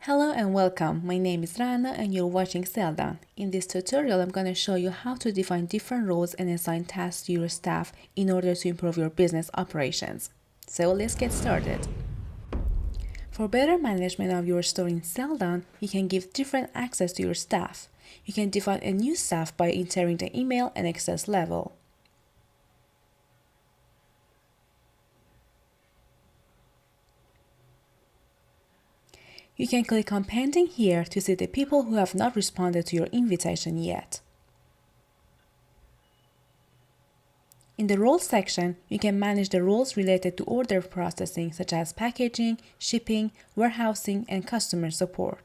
Hello and welcome. My name is Rana and you're watching Seldan. In this tutorial, I'm going to show you how to define different roles and assign tasks to your staff in order to improve your business operations. So let's get started. For better management of your store in Seldan, you can give different access to your staff. You can define a new staff by entering the email and access level. You can click on Pending here to see the people who have not responded to your invitation yet. In the Roles section, you can manage the roles related to order processing such as packaging, shipping, warehousing, and customer support.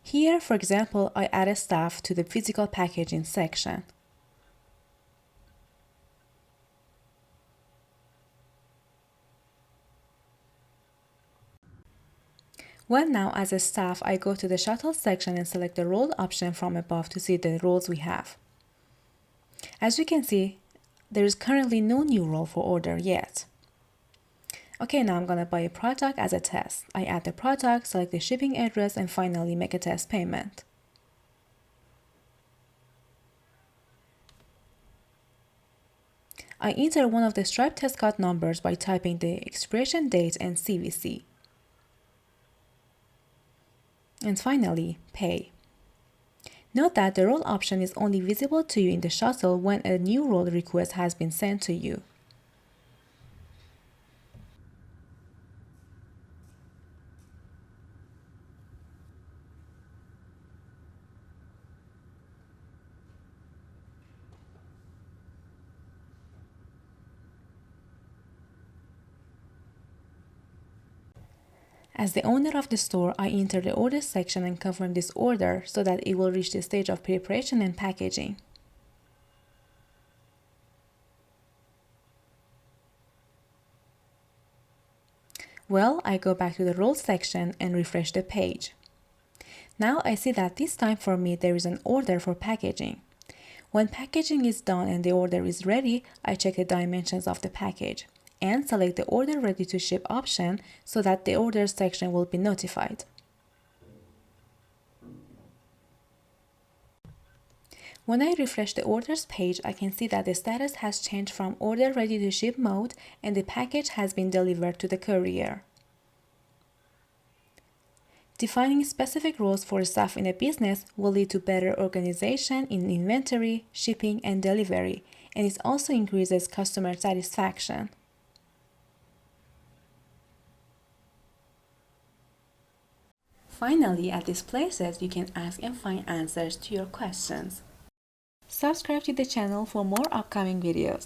Here, for example, I add a staff to the physical packaging section. Well, now as a staff, I go to the shuttle section and select the role option from above to see the roles we have. As you can see, there is currently no new role for order yet. Okay, now I'm going to buy a product as a test. I add the product, select the shipping address, and finally make a test payment. I enter one of the Stripe test card numbers by typing the expiration date and CVC. And finally, pay. Note that the role option is only visible to you in the shuttle when a new role request has been sent to you. As the owner of the store, I enter the order section and confirm this order so that it will reach the stage of preparation and packaging. Well, I go back to the roles section and refresh the page. Now I see that this time for me there is an order for packaging. When packaging is done and the order is ready, I check the dimensions of the package and select the order ready to ship option so that the order section will be notified. When I refresh the orders page, I can see that the status has changed from order ready to ship mode and the package has been delivered to the courier. Defining specific roles for staff in a business will lead to better organization in inventory, shipping, and delivery, and it also increases customer satisfaction. Finally, at these places, you can ask and find answers to your questions. Subscribe to the channel for more upcoming videos.